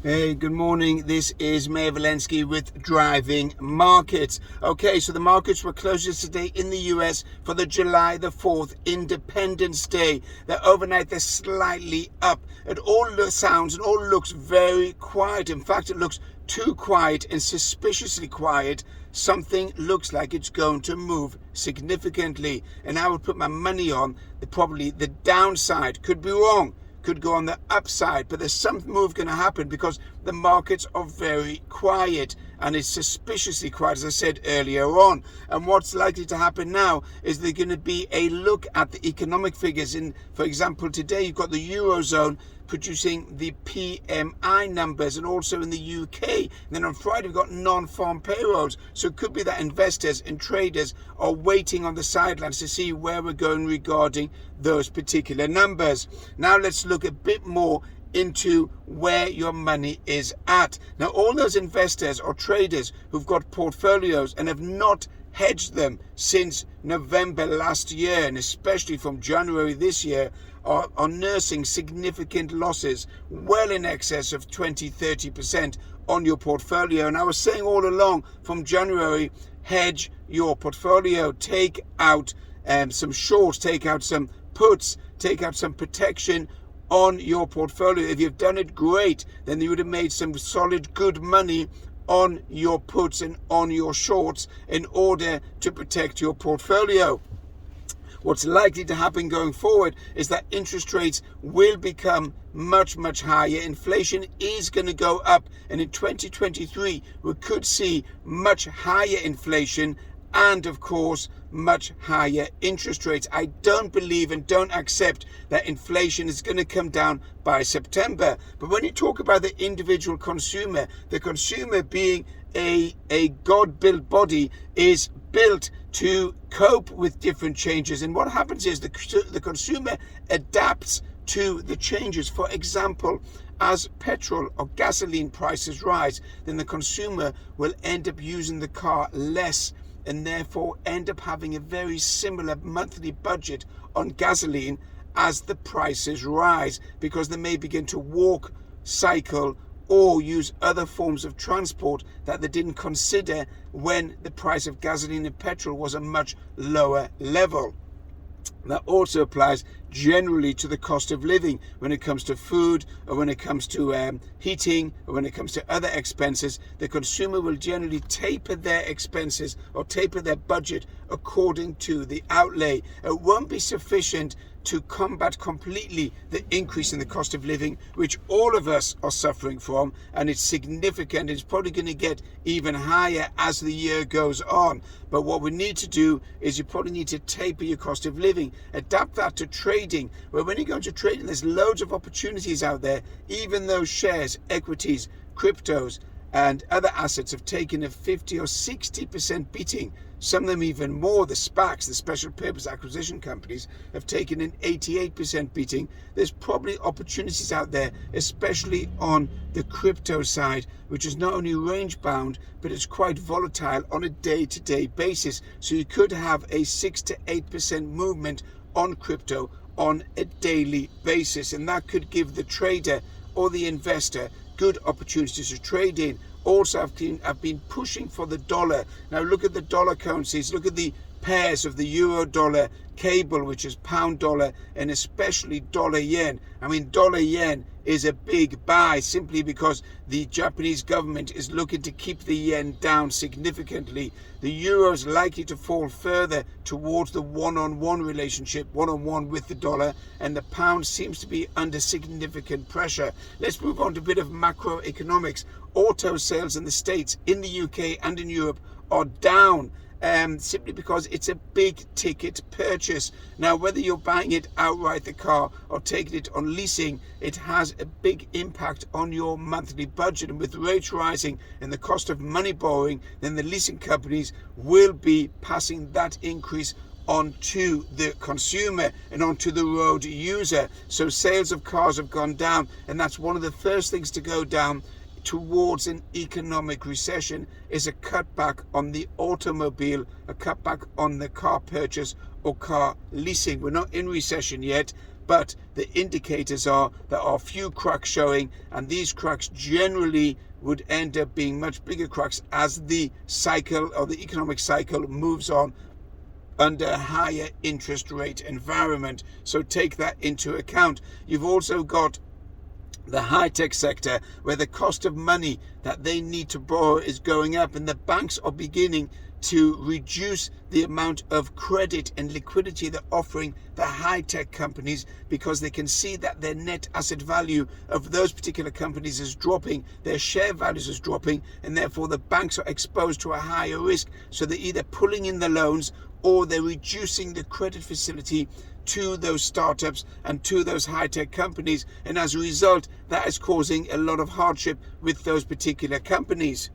Hey, good morning. This is Mayor Valensky with Driving Markets. Okay, so the markets were closed yesterday in the US for the July the 4th Independence Day. Overnight they're slightly up. It all sounds and all looks very quiet. In fact, it looks too quiet and suspiciously quiet. Something looks like it's going to move significantly. And I would put my money on probably the downside. Could be wrong. Could go on the upside, but there's some move going to happen because the markets are very quiet and it's suspiciously quiet, as I said earlier on. And what's likely to happen now is there's going to be a look at the economic figures. For example, today you've got the Eurozone producing the PMI numbers, and also in the UK. And then on Friday we've got non-farm payrolls. So it could be that investors and traders are waiting on the sidelines to see where we're going regarding those particular numbers. Now let's look a bit more into where your money is at. Now, all those investors or traders who've got portfolios and have not hedged them since November last year, and especially from January this year, are nursing significant losses, well in excess of 20-30% on your portfolio. And I was saying all along from January, hedge your portfolio, take out some shorts, take out some puts, take out some protection on your portfolio. If you've done it, great. Then you would have made some solid, good money on your puts and on your shorts in order to protect your portfolio. What's likely to happen going forward is that interest rates will become much, much higher. Inflation is going to go up, and in 2023 we could see much higher inflation and, of course, much higher interest rates. I don't believe and don't accept that inflation is going to come down by September. But when you talk about the individual consumer, the consumer being a God-built body, is built to cope with different changes. And what happens is the consumer adapts to the changes. For example, as petrol or gasoline prices rise, then the consumer will end up using the car less, and therefore end up having a very similar monthly budget on gasoline as the prices rise, because they may begin to walk, cycle, or use other forms of transport that they didn't consider when the price of gasoline and petrol was a much lower level. That also applies generally to the cost of living when it comes to food, or when it comes to heating, or when it comes to other expenses. The consumer will generally taper their expenses or taper their budget according to the outlay. It won't be sufficient to combat completely the increase in the cost of living, which all of us are suffering from, and it's significant. It's probably going to get even higher as the year goes on. But what we need to do is you probably need to taper your cost of living, adapt that to trading, where when you go into trading, there's loads of opportunities out there. Even though shares, equities, cryptos, and other assets have taken a 50 or 60% beating, some of them even more. The SPACs, the special purpose acquisition companies, have taken an 88% beating. There's probably opportunities out there, especially on the crypto side, which is not only range bound, but it's quite volatile on a day-to-day basis. So you could have a 6 to 8% movement on crypto on a daily basis, and that could give the trader or the investor good opportunities to trade in. Also, I've been pushing for the dollar. Now look at the dollar currencies, look at the pairs of the euro dollar cable, which is pound dollar, and especially dollar yen. I mean, dollar yen is a big buy simply because the Japanese government is looking to keep the yen down significantly. The euro is likely to fall further towards the one-on-one relationship, one-on-one with the dollar, and the pound seems to be under significant pressure. Let's move on to a bit of macroeconomics. Auto sales in the States, in the UK and in Europe are down, simply because it's a big ticket purchase. Now, whether you're buying it outright, the car, or taking it on leasing, it has a big impact on your monthly budget. And with rates rising and the cost of money borrowing, then the leasing companies will be passing that increase onto the consumer and onto the road user. So sales of cars have gone down, and that's one of the first things to go down towards an economic recession, is a cutback on the automobile, a cutback on the car purchase or car leasing. We're not in recession yet, but the indicators are there are few cracks showing, and these cracks generally would end up being much bigger cracks as the cycle or the economic cycle moves on under a higher interest rate environment. So take that into account. You've also got the high-tech sector, where the cost of money that they need to borrow is going up, and the banks are beginning to reduce the amount of credit and liquidity they're offering the high-tech companies, because they can see that their net asset value of those particular companies is dropping, their share values is dropping, and therefore the banks are exposed to a higher risk. So they're either pulling in the loans or they're reducing the credit facility to those startups and to those high-tech companies, and as a result that is causing a lot of hardship with those particular companies.